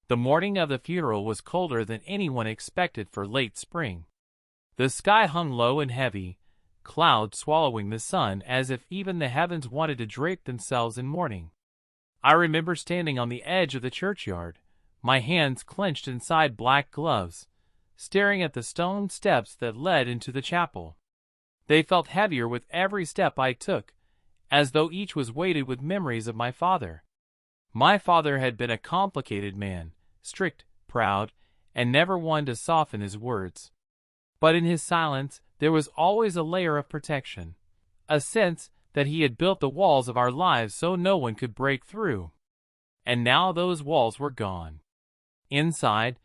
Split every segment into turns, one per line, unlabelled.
The morning of the funeral was colder than anyone expected for late spring. The sky hung low and heavy, clouds swallowing the sun as if even the heavens wanted to drape themselves in mourning. I remember standing on the edge of the churchyard, my hands clenched inside black gloves, staring at the stone steps that led into the chapel. They felt heavier with every step I took, as though each was weighted with memories of my father. My father had been a complicated man, strict, proud, and never one to soften his words. But in his silence there was always a layer of protection, a sense that he had built the walls of our lives so no one could break through. And now those walls were gone. Inside,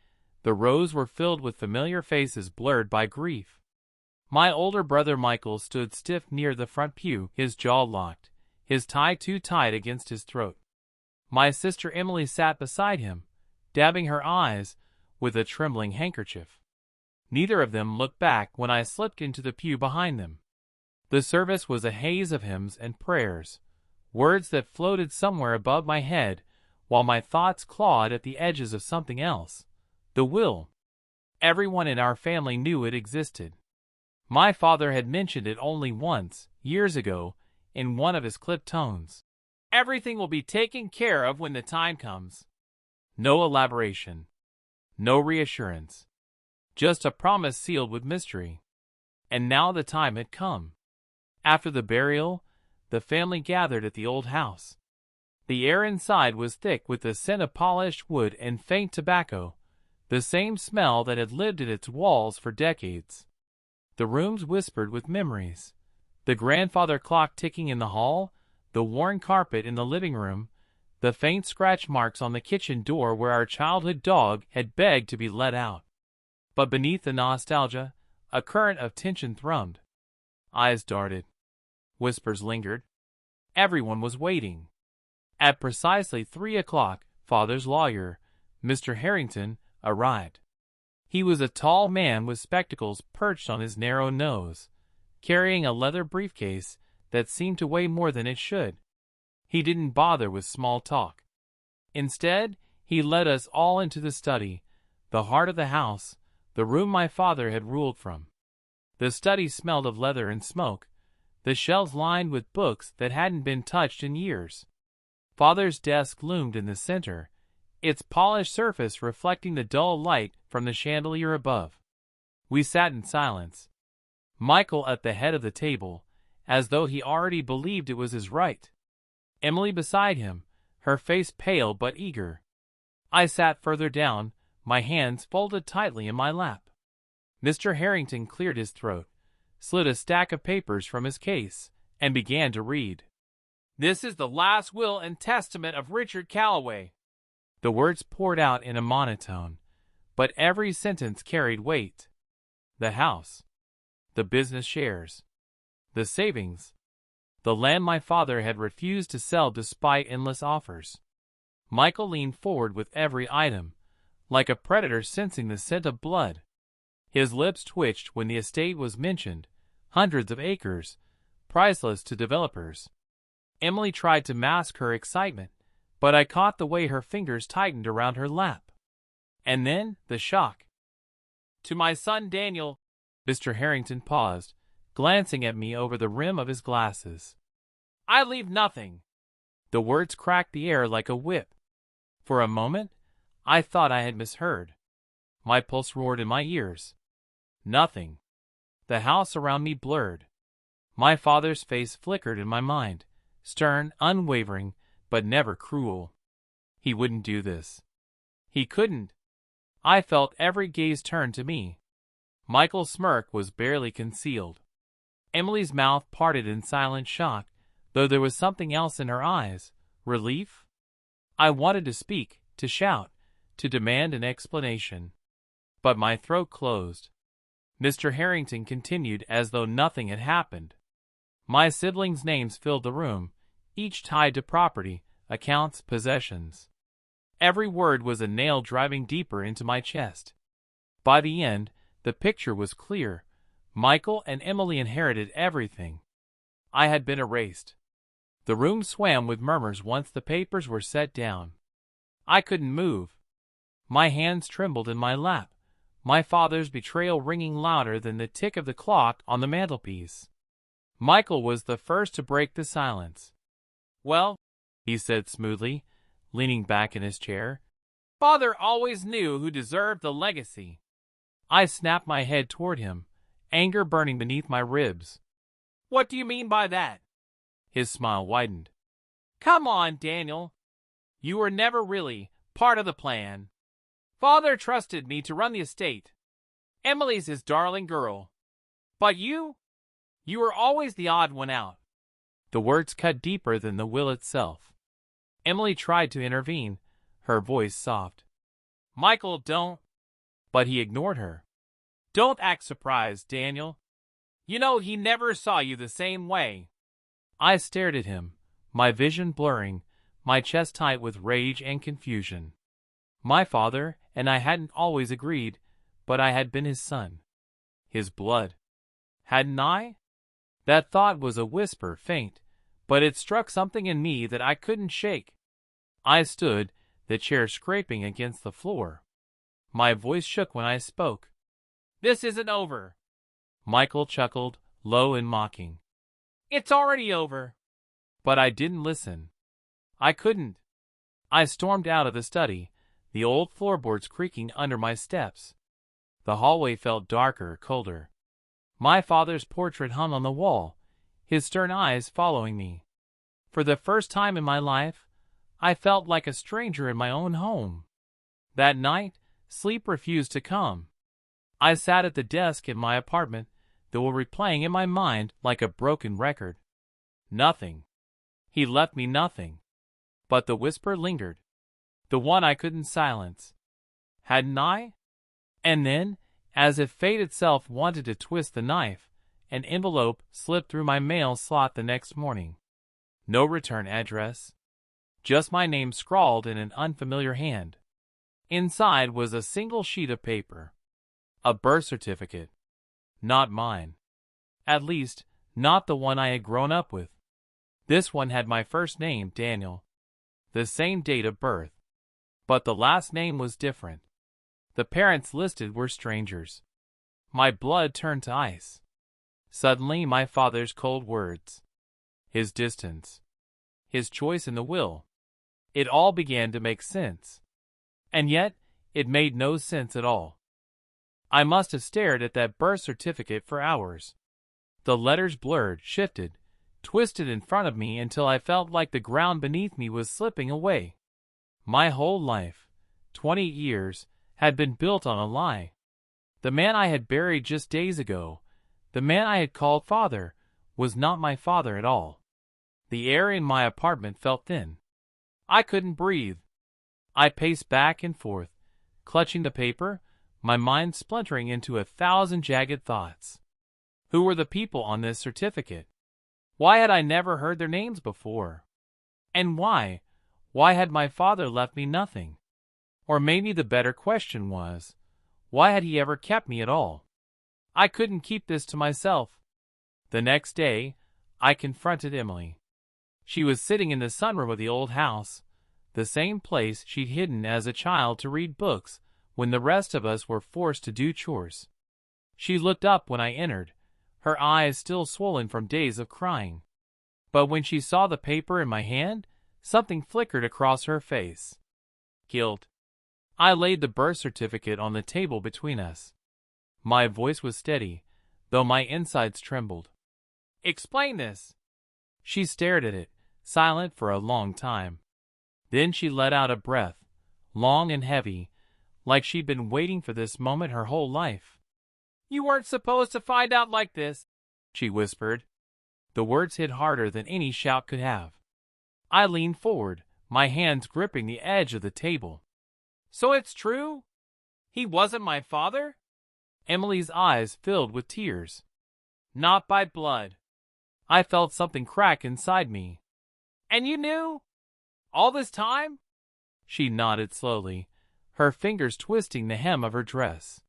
the rows were filled with familiar faces blurred by grief. My older brother Michael stood stiff near the front pew, his jaw locked, his tie too tight against his throat. My sister Emily sat beside him, dabbing her eyes with a trembling handkerchief. Neither of them looked back when I slipped into the pew behind them. The service was a haze of hymns and prayers, words that floated somewhere above my head while my thoughts clawed at the edges of something else, the will. Everyone in our family knew it existed. My father had mentioned it only once, years ago, in one of his clipped tones. Everything will be taken care of when the time comes. No elaboration. No reassurance. Just a promise sealed with mystery. And now the time had come. After the burial, the family gathered at the old house. The air inside was thick with the scent of polished wood and faint tobacco, the same smell that had lived in its walls for decades. The rooms whispered with memories. The grandfather clock ticking in the hall, the worn carpet in the living room, the faint scratch marks on the kitchen door where our childhood dog had begged to be let out. But beneath the nostalgia, a current of tension thrummed. Eyes darted. Whispers lingered. Everyone was waiting. At precisely 3 o'clock, Father's lawyer, Mr. Harrington, arrived. He was a tall man with spectacles perched on his narrow nose, carrying a leather briefcase that seemed to weigh more than it should. He didn't bother with small talk. Instead, he led us all into the study, the heart of the house, the room my father had ruled from. The study smelled of leather and smoke, the shelves lined with books that hadn't been touched in years. Father's desk loomed in the center, its polished surface reflecting the dull light from the chandelier above. We sat in silence. Michael at the head of the table, as though he already believed it was his right. Emily beside him, her face pale but eager. I sat further down, my hands folded tightly in my lap. Mr. Harrington cleared his throat, slid a stack of papers from his case, and began to read. "This is the last will and testament of Richard Calloway." The words poured out in a monotone, but every sentence carried weight. The house, the business shares, the savings, the land my father had refused to sell despite endless offers. Michael leaned forward with every item, like a predator sensing the scent of blood. His lips twitched when the estate was mentioned, hundreds of acres, priceless to developers. Emily tried to mask her excitement, but I caught the way her fingers tightened around her lap. And then, the shock. "To my son Daniel," Mr. Harrington paused, glancing at me over the rim of his glasses. "I leave nothing." The words cracked the air like a whip. For a moment, I thought I had misheard. My pulse roared in my ears. Nothing. The house around me blurred. My father's face flickered in my mind, stern, unwavering, but never cruel. He wouldn't do this. He couldn't. I felt every gaze turn to me. Michael's smirk was barely concealed. Emily's mouth parted in silent shock, though there was something else in her eyes. Relief? I wanted to speak, to shout, to demand an explanation. But my throat closed. Mr. Harrington continued as though nothing had happened. My siblings' names filled the room, each tied to property, accounts, possessions. Every word was a nail driving deeper into my chest. By the end, the picture was clear. Michael and Emily inherited everything. I had been erased. The room swam with murmurs once the papers were set down. I couldn't move. My hands trembled in my lap, my father's betrayal ringing louder than the tick of the clock on the mantelpiece. Michael was the first to break the silence. "Well," he said smoothly, leaning back in his chair, "Father always knew who deserved the legacy." I snapped my head toward him, anger burning beneath my ribs. "What do you mean by that?" His smile widened. "Come on, Daniel. You were never really part of the plan. Father trusted me to run the estate. Emily's his darling girl. But you were always the odd one out." The words cut deeper than the will itself. Emily tried to intervene, her voice soft. "Michael, don't." But he ignored her. "Don't act surprised, Daniel. You know he never saw you the same way." I stared at him, my vision blurring, my chest tight with rage and confusion. My father and I hadn't always agreed, but I had been his son. His blood. Hadn't I? That thought was a whisper, faint, but it struck something in me that I couldn't shake. I stood, the chair scraping against the floor. My voice shook when I spoke. "This isn't over." Michael chuckled, low and mocking. "It's already over." But I didn't listen. I couldn't. I stormed out of the study, the old floorboards creaking under my steps. The hallway felt darker, colder. My father's portrait hung on the wall, his stern eyes following me. For the first time in my life, I felt like a stranger in my own home. That night, sleep refused to come. I sat at the desk in my apartment, the will replaying in my mind like a broken record. Nothing. He left me nothing. But the whisper lingered. The one I couldn't silence. Hadn't I? And then, as if fate itself wanted to twist the knife, an envelope slipped through my mail slot the next morning. No return address. Just my name scrawled in an unfamiliar hand. Inside was a single sheet of paper. A birth certificate. Not mine. At least, not the one I had grown up with. This one had my first name, Daniel. The same date of birth. But the last name was different. The parents listed were strangers. My blood turned to ice. Suddenly, my father's cold words. His distance. His choice in the will. It all began to make sense. And yet, it made no sense at all. I must have stared at that birth certificate for hours. The letters blurred, shifted, twisted in front of me until I felt like the ground beneath me was slipping away. My whole life, 20 years, had been built on a lie. The man I had buried just days ago, the man I had called father, was not my father at all. The air in my apartment felt thin. I couldn't breathe. I paced back and forth, clutching the paper, my mind splintering into 1,000 jagged thoughts. Who were the people on this certificate? Why had I never heard their names before? And why had my father left me nothing? Or maybe the better question was, why had he ever kept me at all? I couldn't keep this to myself. The next day, I confronted Emily. She was sitting in the sunroom of the old house, the same place she'd hidden as a child to read books when the rest of us were forced to do chores. She looked up when I entered, her eyes still swollen from days of crying. But when she saw the paper in my hand, something flickered across her face. Guilt. I laid the birth certificate on the table between us. My voice was steady, though my insides trembled. "Explain this." She stared at it, silent for a long time. Then she let out a breath, long and heavy, like she'd been waiting for this moment her whole life. "You weren't supposed to find out like this," she whispered. The words hit harder than any shout could have. I leaned forward, my hands gripping the edge of the table. "So it's true? He wasn't my father?" Emily's eyes filled with tears. "Not by blood." I felt something crack inside me. "And you knew? All this time?" She nodded slowly, her fingers twisting the hem of her dress.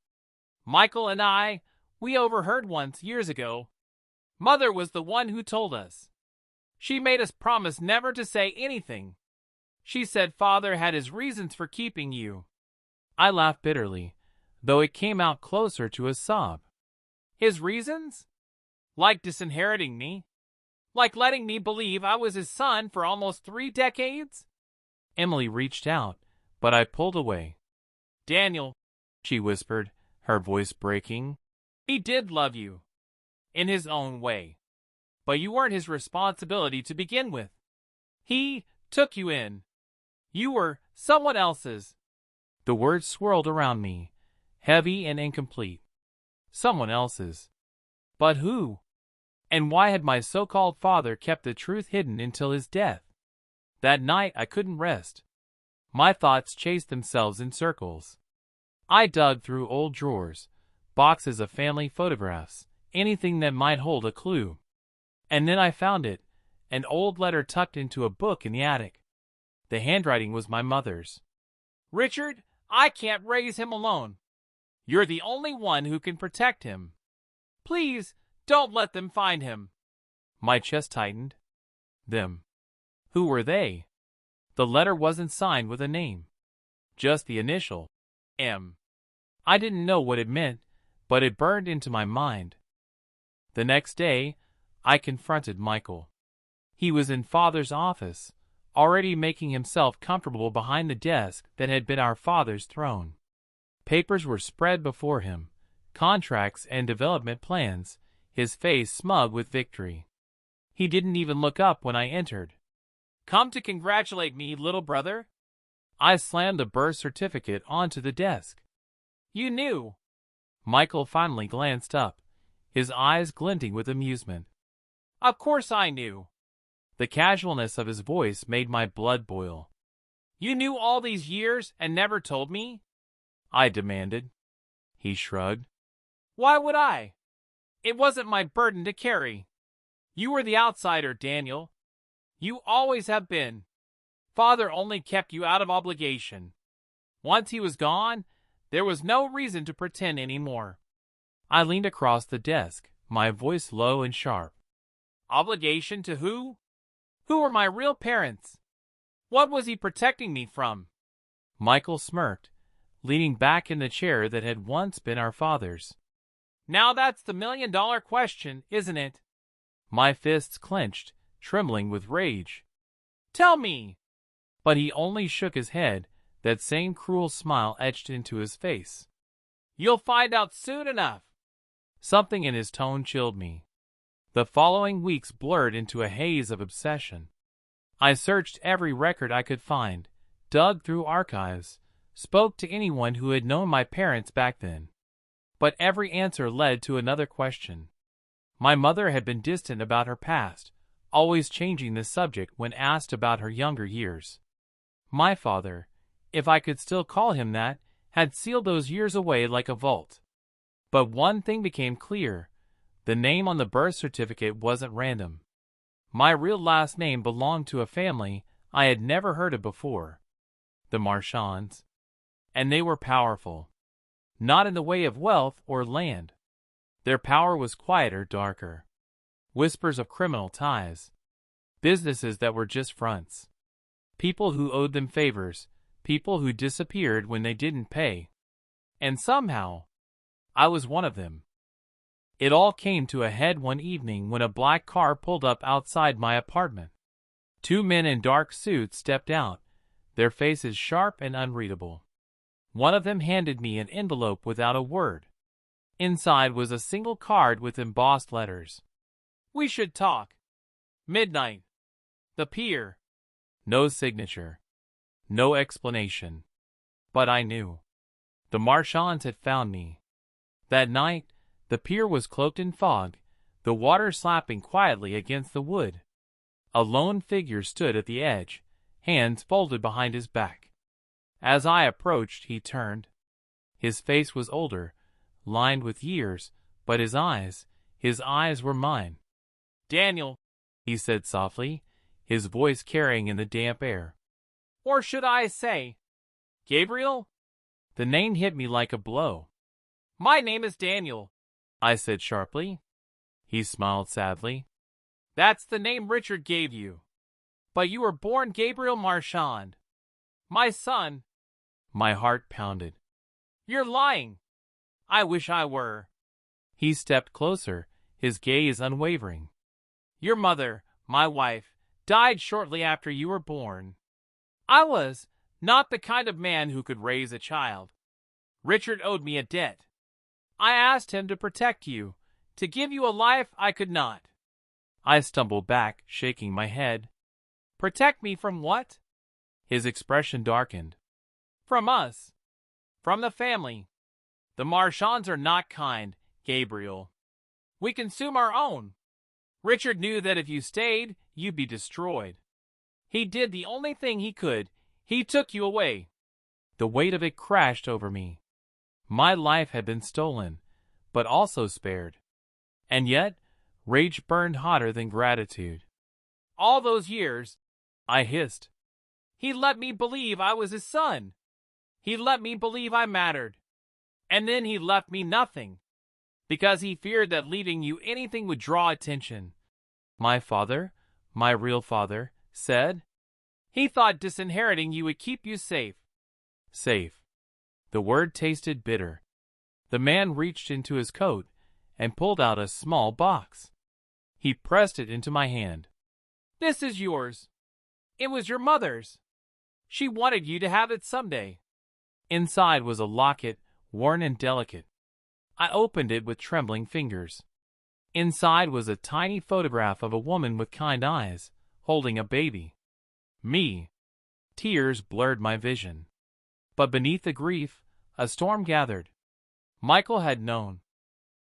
"Michael and we overheard once years ago. Mother was the one who told us. She made us promise never to say anything. She said father had his reasons for keeping you. I laughed bitterly, though it came out closer to a sob. His reasons? Like disinheriting me? Like letting me believe I was his son for almost 3 decades? Emily reached out, but I pulled away. Daniel, she whispered, her voice breaking. He did love you. In his own way. But you weren't his responsibility to begin with. He took you in. You were someone else's. The words swirled around me, heavy and incomplete. Someone else's. But who? And why had my so-called father kept the truth hidden until his death? That night I couldn't rest. My thoughts chased themselves in circles. I dug through old drawers, boxes of family photographs, anything that might hold a clue. And then I found it, an old letter tucked into a book in the attic. The handwriting was my mother's. Richard, I can't raise him alone. You're the only one who can protect him. Please, don't let them find him. My chest tightened. Them. Who were they? The letter wasn't signed with a name. Just the initial. M. I didn't know what it meant, but it burned into my mind. The next day, I confronted Michael. He was in Father's office, already making himself comfortable behind the desk that had been our father's throne. Papers were spread before him, contracts and development plans, his face smug with victory. He didn't even look up when I entered. Come to congratulate me, little brother? I slammed the birth certificate onto the desk. You knew. Michael finally glanced up, his eyes glinting with amusement. Of course I knew. The casualness of his voice made my blood boil. You knew all these years and never told me? I demanded. He shrugged. Why would I? It wasn't my burden to carry. You were the outsider, Daniel. You always have been. Father only kept you out of obligation. Once he was gone, there was no reason to pretend anymore. I leaned across the desk, my voice low and sharp. Obligation to who? Who were my real parents? What was he protecting me from? Michael smirked, leaning back in the chair that had once been our father's. Now that's the million-dollar question, isn't it? My fists clenched, trembling with rage. Tell me! But he only shook his head, that same cruel smile etched into his face. You'll find out soon enough. Something in his tone chilled me. The following weeks blurred into a haze of obsession. I searched every record I could find, dug through archives, spoke to anyone who had known my parents back then. But every answer led to another question. My mother had been distant about her past, always changing the subject when asked about her younger years. My father, if I could still call him that, had sealed those years away like a vault. But one thing became clear. The name on the birth certificate wasn't random. My real last name belonged to a family I had never heard of before. The Marchands. And they were powerful. Not in the way of wealth or land. Their power was quieter, darker. Whispers of criminal ties. Businesses that were just fronts. People who owed them favors. People who disappeared when they didn't pay. And somehow, I was one of them. It all came to a head one evening when a black car pulled up outside my apartment. 2 men in dark suits stepped out, their faces sharp and unreadable. One of them handed me an envelope without a word. Inside was a single card with embossed letters. We should talk. Midnight. The pier. No signature. No explanation. But I knew. The Marchands had found me. That night, the pier was cloaked in fog, the water slapping quietly against the wood. A lone figure stood at the edge, hands folded behind his back. As I approached, he turned. His face was older, lined with years, but his eyes were mine. Daniel, he said softly, his voice carrying in the damp air. Or should I say, Gabriel? The name hit me like a blow. My name is Daniel, I said sharply. He smiled sadly. That's the name Richard gave you. But you were born Gabriel Marchand. My son. My heart pounded. You're lying. I wish I were. He stepped closer, his gaze unwavering. Your mother, my wife, died shortly after you were born. I was not the kind of man who could raise a child. Richard owed me a debt. I asked him to protect you, to give you a life I could not. I stumbled back, shaking my head. Protect me from what? His expression darkened. From us. From the family. The Marchands are not kind, Gabriel. We consume our own. Richard knew that if you stayed, you'd be destroyed. He did the only thing he could. He took you away. The weight of it crashed over me. My life had been stolen, but also spared. And yet, rage burned hotter than gratitude. All those years, I hissed. He let me believe I was his son. He let me believe I mattered. And then he left me nothing, because he feared that leaving you anything would draw attention. My father, my real father, said. He thought disinheriting you would keep you safe. Safe. The word tasted bitter. The man reached into his coat and pulled out a small box. He pressed it into my hand. This is yours. It was your mother's. She wanted you to have it someday. Inside was a locket, worn and delicate. I opened it with trembling fingers. Inside was a tiny photograph of a woman with kind eyes, holding a baby. Me. Tears blurred my vision. But beneath the grief, a storm gathered. Michael had known.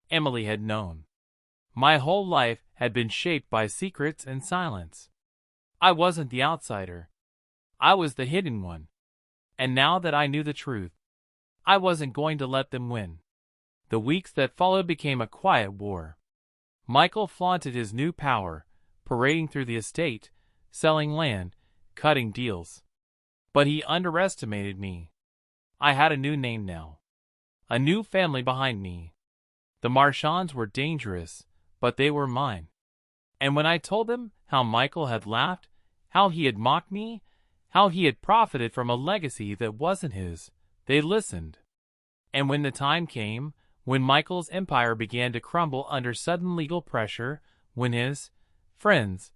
Emily had known. My whole life had been shaped by secrets and silence. I wasn't the outsider. I was the hidden one. And now that I knew the truth, I wasn't going to let them win. The weeks that followed became a quiet war. Michael flaunted his new power, parading through the estate, selling land, cutting deals. But he underestimated me. I had a new name now. A new family behind me. The Marchands were dangerous, but they were mine. And when I told them how Michael had laughed, how he had mocked me, how he had profited from a legacy that wasn't his, they listened. And when the time came, when Michael's empire began to crumble under sudden legal pressure, when his friends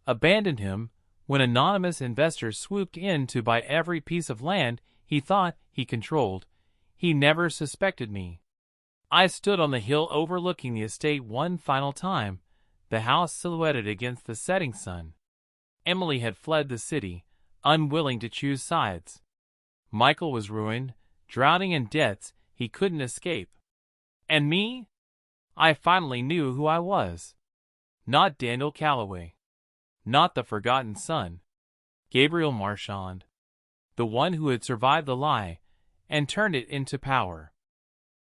abandoned him, when anonymous investors swooped in to buy every piece of land he thought he controlled, he never suspected me. I stood on the hill overlooking the estate one final time, the house silhouetted against the setting sun. Emily had fled the city, unwilling to choose sides. Michael was ruined, drowning in debts he couldn't escape. And me? I finally knew who I was. Not Daniel Calloway. Not the forgotten son. Gabriel Marchand. The one who had survived the lie and turned it into power.